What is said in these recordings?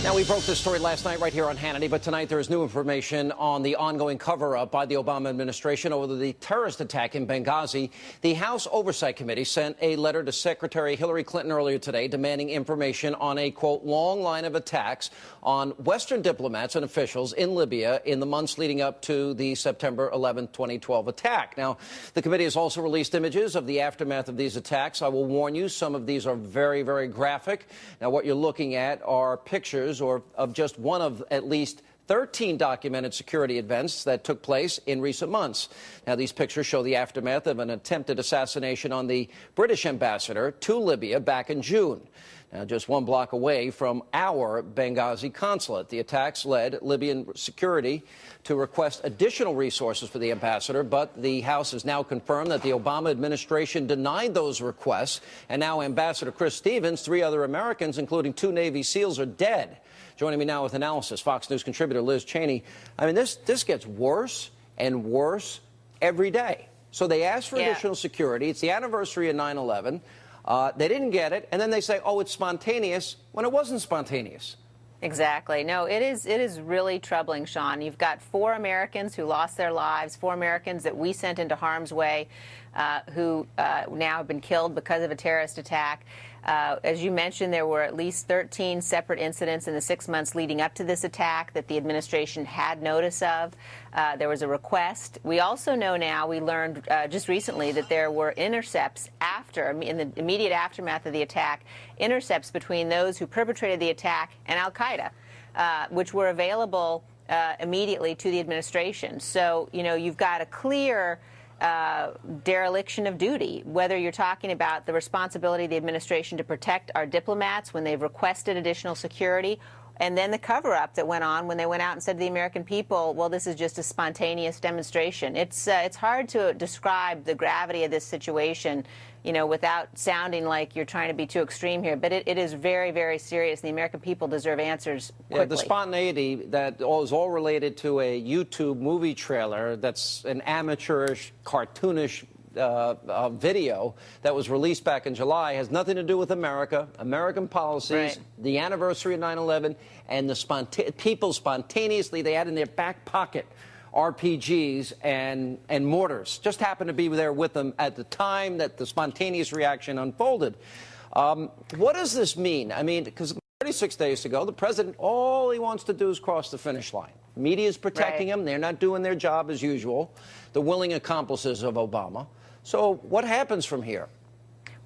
Now, we broke this story last night right here on Hannity, but tonight there is new information on the ongoing cover-up by the Obama administration over the terrorist attack in Benghazi. The House Oversight Committee sent a letter to Secretary Hillary Clinton earlier today demanding information on a, quote, long line of attacks on Western diplomats and officials in Libya in the months leading up to the September 11, 2012 attack. Now, the committee has also released images of the aftermath of these attacks. I will warn you, some of these are very, very graphic. Now, what you're looking at are pictures or of just one of at least 13 documented security events that took place in recent months. Now, these pictures show the aftermath of an attempted assassination on the British ambassador to Libya back in June. Now, just one block away from our Benghazi consulate. The attacks led Libyan security to request additional resources for the ambassador, but the House has now confirmed that the Obama administration denied those requests, and now Ambassador Chris Stevens, 3 other Americans, including 2 Navy SEALs, are dead. Joining me now with analysis, Fox News contributor Liz Cheney. I mean, this gets worse and worse every day. So they asked for additional security. It's the anniversary of 9/11. They didn't get it, and then they say, oh, it's spontaneous, when it wasn't spontaneous. Exactly. No, it is really troubling, Sean. You've got 4 Americans who lost their lives, 4 Americans that we sent into harm's way, who now have been killed because of a terrorist attack. As you mentioned, there were at least 13 separate incidents in the 6 months leading up to this attack that the administration had notice of. There was a request. We also know now, we learned just recently, that there were intercepts in the immediate aftermath of the attack, intercepts between those who perpetrated the attack and al-Qaeda, which were available immediately to the administration. So, you know, you've got a clear dereliction of duty, whether you're talking about the responsibility of the administration to protect our diplomats when they've requested additional security, and then the cover-up that went on when they went out and said to the American people, well, this is just a spontaneous demonstration. It's hard to describe the gravity of this situation, you know, without sounding like you're trying to be too extreme here. But it is very, very serious. The American people deserve answers quickly. Yeah, the spontaneity that is all related to a YouTube movie trailer that's an amateurish, cartoonish video that was released back in July has nothing to do with America, American policies, right, the anniversary of 9/11, and the people spontaneously, they had in their back pocket RPGs and mortars. Just happened to be there with them at the time that the spontaneous reaction unfolded. What does this mean? I mean, because 36 days ago, the president, all he wants to do is cross the finish line. The media is protecting him. They're not doing their job as usual. The willing accomplices of Obama. So what happens from here?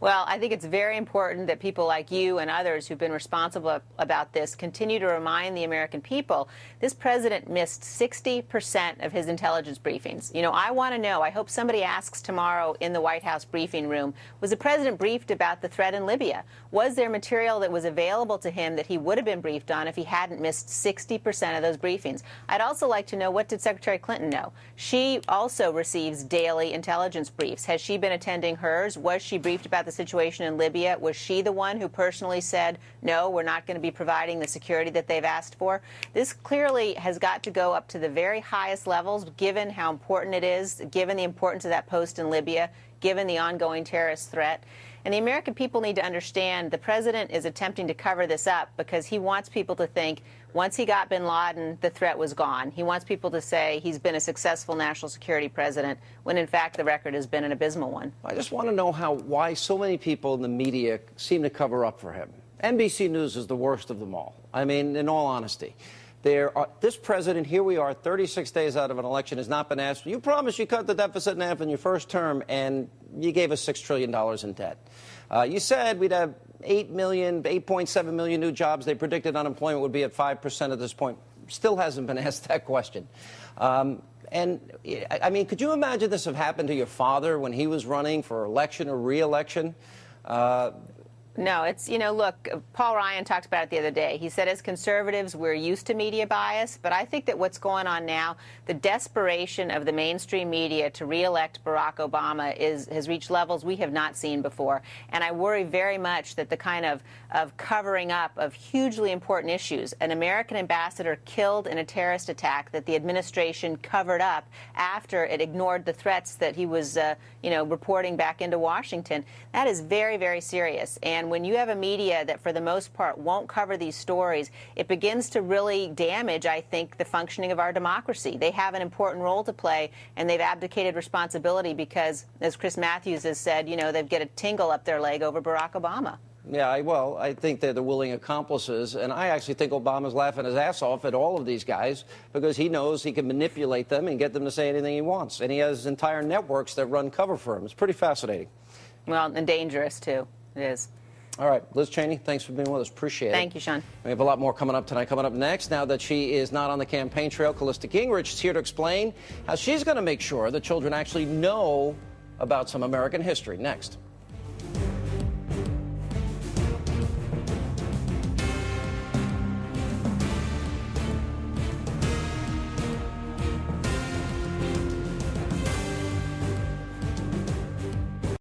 Well, I think it's very important that people like you and others who've been responsible about this continue to remind the American people this president missed 60% of his intelligence briefings. You know, I want to know, I hope somebody asks tomorrow in the White House briefing room, was the president briefed about the threat in Libya? Was there material that was available to him that he would have been briefed on if he hadn't missed 60% of those briefings? I'd also like to know, what did Secretary Clinton know? She also receives daily intelligence briefs. Has she been attending hers? Was she briefed about the situation in Libya? Was she the one who personally said, no, we're not going to be providing the security that they've asked for? This clearly has got to go up to the very highest levels, given how important it is, given the importance of that post in Libya, given the ongoing terrorist threat. And the American people need to understand the president is attempting to cover this up because he wants people to think once he got bin Laden, the threat was gone. He wants people to say he's been a successful national security president, when in fact the record has been an abysmal one. I just want to know why so many people in the media seem to cover up for him. NBC News is the worst of them all. I mean, in all honesty. This president, here we are, 36 days out of an election, has not been asked, you promised you cut the deficit in half in your first term, and you gave us $6 trillion in debt. You said we'd have 8.7 million new jobs. They predicted unemployment would be at 5% at this point. Still hasn't been asked that question. And, I mean, could you imagine this have happened to your father when he was running for election or re-election? No, it's, you know, look, Paul Ryan talked about it the other day. He said as conservatives, we're used to media bias, but I think that what's going on now, the desperation of the mainstream media to re-elect Barack Obama has reached levels we have not seen before. And I worry very much that the kind of covering up of hugely important issues, an American ambassador killed in a terrorist attack that the administration covered up after it ignored the threats that he was, you know, reporting back into Washington, that is very, very serious. And And when you have a media that, for the most part, won't cover these stories, it begins to really damage, I think, the functioning of our democracy. They have an important role to play, and they've abdicated responsibility because, as Chris Matthews has said, you know, they've got a tingle up their leg over Barack Obama. Yeah, well, I think they're the willing accomplices, and I actually think Obama's laughing his ass off at all of these guys because he knows he can manipulate them and get them to say anything he wants, and he has entire networks that run cover for him. It's pretty fascinating. Well, and dangerous, too. It is. All right, Liz Cheney, thanks for being with us. Appreciate it. Thank you, Sean. We have a lot more coming up tonight. Coming up next, now that she is not on the campaign trail, Callista Gingrich is here to explain how she's going to make sure that children actually know about some American history. Next.